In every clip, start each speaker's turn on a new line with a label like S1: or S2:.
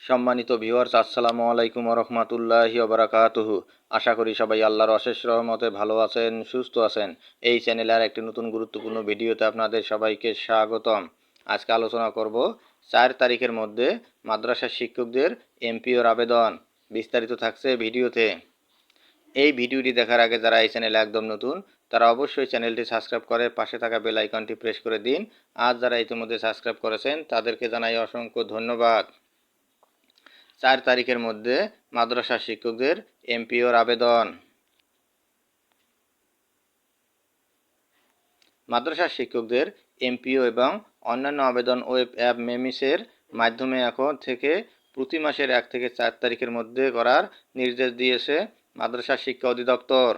S1: সম্মানিত ভিউয়ার্স, আসসালামু আলাইকুম ওয়া রাহমাতুল্লাহি ওয়া বারাকাতুহু। আশা করি সবাই আল্লাহর অশেষ রহমতে ভালো আছেন, সুস্থ আছেন। এই চ্যানেলের একটি নতুন গুরুত্বপূর্ণ ভিডিওতে আপনাদের সবাইকে স্বাগতম। আজকে আলোচনা করব 4 তারিখের মধ্যে মাদ্রাসা শিক্ষকদের এমপিওর আবেদন। বিস্তারিত থাকছে ভিডিওতে। এই ভিডিওটি দেখার আগে যারা এই চ্যানেলে একদম নতুন তারা অবশ্যই চ্যানেলটি সাবস্ক্রাইব করে পাশে থাকা বেল আইকনটি প্রেস করে দিন। আর যারা ইতিমধ্যে সাবস্ক্রাইব করেছেন তাদেরকে জানাই অসংখ্য ধন্যবাদ। 4 তারিখের মধ্যে মাদ্রাসা শিক্ষকদের এমপিওর আবেদন। মাদ্রাসা শিক্ষকদের এমপিও এবং অন্যান্য আবেদন ওয়েব অ্যাপ মেমিসের মাধ্যমে এখন থেকে প্রতি মাসের 1 থেকে 4 তারিখের মধ্যে করার নির্দেশ দিয়েছে মাদ্রাসা শিক্ষা অধিদপ্তর।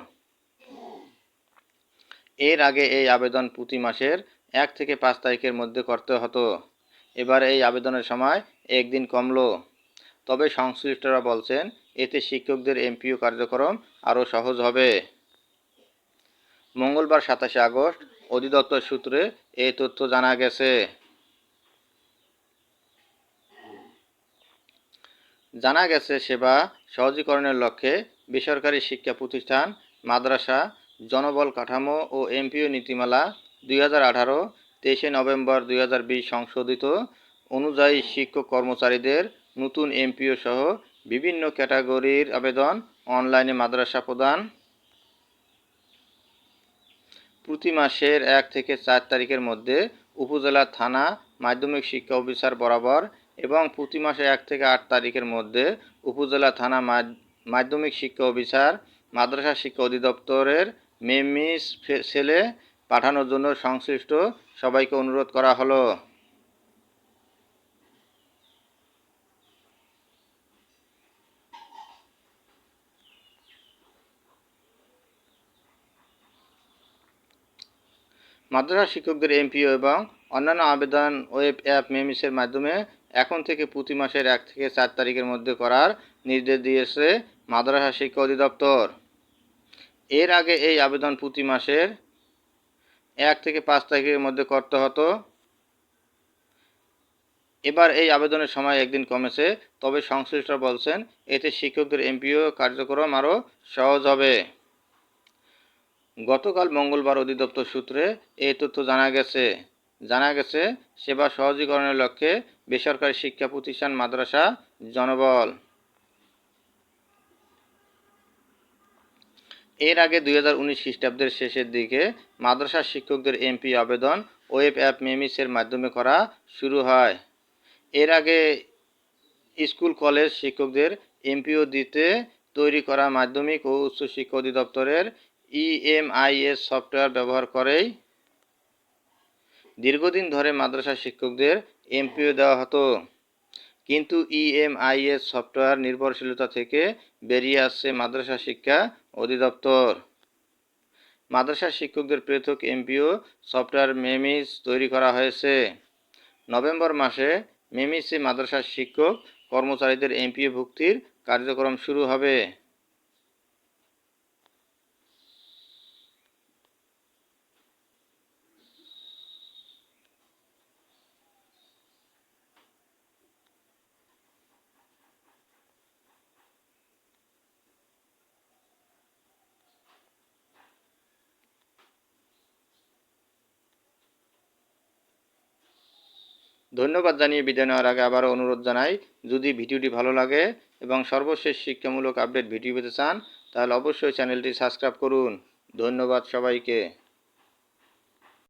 S1: এর আগে এই আবেদন প্রতি মাসের 1 থেকে 5 তারিখের মধ্যে করতে হতো। এবার এই আবেদনের সময় একদিন কমলো। তবে সংশ্লিষ্টরা বলছেন এতে শিক্ষকদের এমপিও কার্যক্রম আরও সহজ হবে। মঙ্গলবার 27 আগস্ট অধিদপ্তর সূত্রে এই তথ্য জানা গেছে। সেবা সহজীকরণের লক্ষ্যে বেসরকারি শিক্ষা প্রতিষ্ঠান, মাদ্রাসা, জনবল কাঠামো ও এমপিও নীতিমালা 2018 23 নভেম্বর 2020 সংশোধিত অনুযায়ী শিক্ষক কর্মচারীদের নতুন এমপিও সহ বিভিন্ন ক্যাটাগরির আবেদন অনলাইনে মাদ্রাসা প্রদান। প্রতি মাসের 1 থেকে 4 তারিখের মধ্যে উপজেলা থানা মাধ্যমিক শিক্ষা অফিসার বরাবর এবং প্রতি মাসে 1 থেকে 8 তারিখের মধ্যে উপজেলা থানা মাধ্যমিক শিক্ষা অফিসার মাদ্রাসা শিক্ষা অধিদপ্তরের মেমিস সেলে পাঠানোর জন্য সংশ্লিষ্ট সবাইকে অনুরোধ করা হলো। মাদ্রাসা শিক্ষকদের এমপিও এবং অন্যান্য আবেদন ওয়েব অ্যাপ মেমিসের মাধ্যমে এখন থেকে প্রতি মাসের 1 থেকে 4 তারিখের মধ্যে করার নির্দেশ দিয়েছে মাদ্রাসা শিক্ষা অধিদপ্তর। এর আগে এই আবেদন প্রতি মাসের 1 থেকে 5 তারিখের মধ্যে করতে হতো। এবার এই আবেদনের সময় একদিন কমেছে। তবে সংশ্লিষ্টরা বলছেন এতে শিক্ষকদের এমপিও কার্যক্রম আরও সহজ হবে। গতকাল মঙ্গলবার অধিদপ্তর সূত্রে এই তথ্য জানা গেছে সেবা সহজীকরণের লক্ষ্যে বেসরকারি শিক্ষা প্রতিষ্ঠান, মাদ্রাসা, জনবল। এর আগে 2019 খ্রিস্টাব্দের শেষের দিকে মাদ্রাসা শিক্ষকদের এমপি আবেদন ওয়েব অ্যাপ মেমিসের মাধ্যমে করা শুরু হয়। এর আগে স্কুল কলেজ শিক্ষকদের এমপিও দিতে তৈরি করা মাধ্যমিক ও উচ্চ শিক্ষা অধিদপ্তরের EMIS সফটওয়্যার ব্যবহার করেই দীর্ঘদিন ধরে মাদ্রাসা শিক্ষকদের এমপিও দেওয়া হতো। কিন্তু EMIS সফটওয়্যার নির্ভরশীলতা থেকে বেরিয়ে আসছে মাদ্রাসা শিক্ষা অধিদপ্তর। মাদ্রাসা শিক্ষকদের পৃথক এমপিও সফটওয়্যার মেমিস তৈরি করা হয়েছে। নভেম্বর মাসে মেমিসে মাদ্রাসা শিক্ষক কর্মচারীদের এমপিও ভুক্তির কার্যক্রম শুরু হবে। ধন্যবাদ জানিয়ে বিদায় নেওয়ার আগে আবারও অনুরোধ জানাই, যদি ভিডিওটি ভালো লাগে এবং সর্বশেষ শিক্ষামূলক আপডেট ভিডিও পেতে চান তাহলে অবশ্যই চ্যানেলটি সাবস্ক্রাইব করুন। ধন্যবাদ সবাইকে।